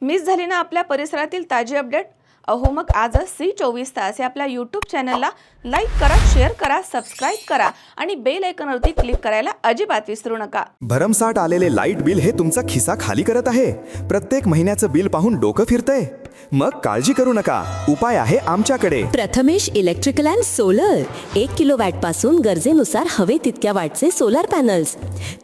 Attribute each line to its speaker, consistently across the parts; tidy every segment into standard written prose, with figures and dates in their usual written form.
Speaker 1: Miss झाली ना आपल्या परिसरातील ताजी अपडेट? अहो मग आजच C24 तास या आपल्या यूट्यूब चॅनलला लाईक करा, शेअर करा, सबस्क्राईब करा आणि बेल आयकॉनवरती क्लिक करायला अजिबात विसरू नका.
Speaker 2: भरमसाठ आलेले लाईट बिल हे तुमचा खिसा खाली करत आहे. प्रत्येक महिन्याचं बिल पाहून डोकं फिरतंय? मग काळजी करू नका, उपाय आहे आमच्याकडे.
Speaker 3: Prathamesh electrical and solar 1 kilowatt पासून गरजेनुसार हवे तितक्या वॅटचे सोलर पॅनल्स,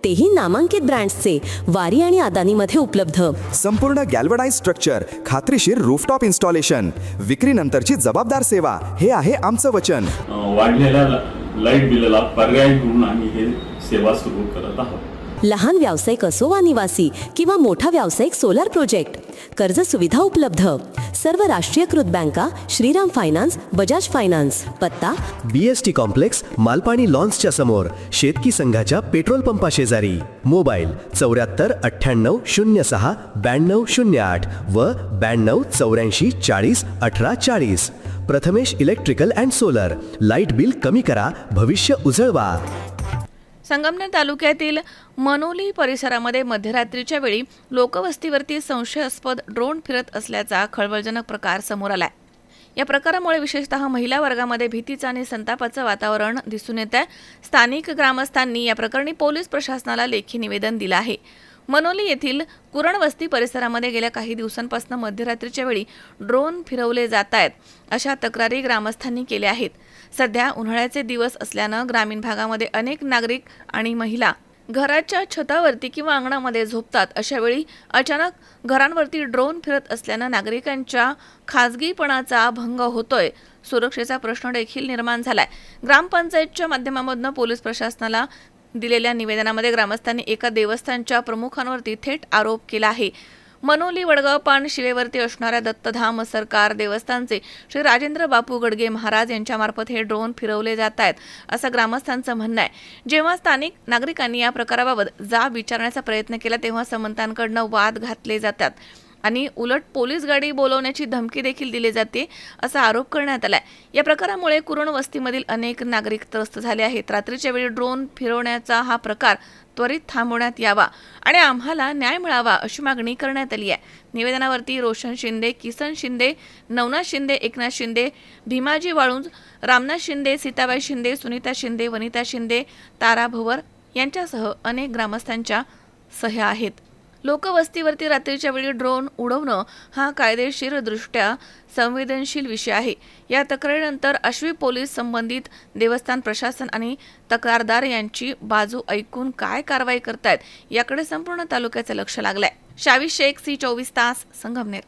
Speaker 3: तेही नामांकित ब्रँड्सचे, वारी आणि अदानीमध्ये उपलब्ध.
Speaker 2: संपूर्ण गॅल्वनाइज स्ट्रक्चर, खात्रीशीर रूफटॉप इन्स्टॉलेशन, विक्रीनंतरची जबाबदार सेवा, हे आहे आमचं वचन.
Speaker 4: वाढलेल्या लाईट बिलाला पर्याय म्हणून आम्ही हे सेवा सुरू करत आहोत.
Speaker 3: लहान व्यावसायिक असो वा निवासी किंवा मोठा व्यावसायिक सोलर प्रोजेक्ट, कर्ज सुविधा उपलब्ध. सर्व राष्ट्रीयकृत बँका, श्रीराम फायनान्स, बजाज फायनान्स. पत्ता
Speaker 5: BST कॉम्प्लेक्स, मालपाणी लॉन्सच्या समोर, शेतकी संघाच्या पेट्रोल पंपा शेजारी. मोबाईल 74 98 06 92 08 व 92 84 40 18 40. Prathamesh electrical and solar. Light bill कमी करा, भविष्य उजळवा.
Speaker 1: संगमनेर तालुक्यातील मनोली परिसरामध्ये मध्यरात्रीच्या वेळी लोकवस्तीवरती संशयास्पद ड्रोन फिरत असल्याचा खळबळजनक प्रकार समोर आलाय. या प्रकारामुळे विशेषतः महिला वर्गामध्ये भीतीचं आणि संतापाचं वातावरण दिसून येत आहे. स्थानिक ग्रामस्थांनी या प्रकरणी पोलीस प्रशासनाला लेखी निवेदन दिलं आहे. मनोली येथील कुरण वस्ती परिसरामध्ये गेल्या काही दिवसांपासून मध्यरात्रीच्या वेळी ड्रोन फिरवले जात आहेत, अशा तक्रारी ग्रामस्थांनी केल्या आहेत. सध्या उन्हाळ्याचे दिवस असल्यानं ग्रामीण भागामध्ये अनेक नागरिक आणि महिला घराच्या छतावरती किंवा अंगणामध्ये झोपतात. अशा वेळी अचानक घरांवरती ड्रोन फिरत असल्यानं नागरिकांच्या खाजगीपणाचा भंग होतोय. सुरक्षेचा प्रश्न देखील निर्माण झालाय. ग्रामपंचायतच्या माध्यमामधून पोलीस प्रशासनाला दिलेल्या निवेदनामध्ये ग्रामस्थांनी एका देवस्थानच्या प्रमुखांवरती थेट आरोप केला आहे. मनोली वडगाव पान शिवेवरती असणाऱ्या दत्तधाम सरकार देवस्थानचे श्री राजेंद्र बापू गडगे महाराज यांच्यामार्फत हे ड्रोन फिरवले जात आहेत, असं ग्रामस्थांचं म्हणणं आहे. जेव्हा स्थानिक नागरिकांनी या प्रकाराबाबत जाब विचारण्याचा प्रयत्न केला तेव्हा समंतांकडनं वाद घातले जातात आणि उलट पोलीस गाडी बोलवण्याची धमकी देखील दिली जाते, असा आरोप करण्यात आलाय. या प्रकारामुळे कुरण वस्तीमधील अनेक नागरिक त्रस्त झाले आहेत. रात्रीच्या वेळी ड्रोन फिरवण्याचा हा प्रकार त्वरित थांबवण्यात यावा आणि आम्हाला न्याय मिळावा, अशी मागणी करण्यात आली आहे. निवेदनावरती रोशन शिंदे, किसन शिंदे, नवनाथ शिंदे, एकनाथ शिंदे, भीमाजी वाळुंज, रामनाथ शिंदे, सीताबाई शिंदे, सुनीता शिंदे, वनिता शिंदे, तारा भवर यांच्यासह अनेक ग्रामस्थांच्या सह्या आहेत. लोकवस्तीवरती रात्रीच्या वेळी ड्रोन उडवणं हा कायदेशीरदृष्ट्या संवेदनशील विषय आहे. या तक्रारीनंतर आश्वी पोलीस संबंधित देवस्थान प्रशासन आणि तक्रारदार यांची बाजू ऐकून काय कारवाई करतायत याकडे संपूर्ण तालुक्याचं लक्ष लागलंय. शावी शेख, C24 तास, संगमनेर.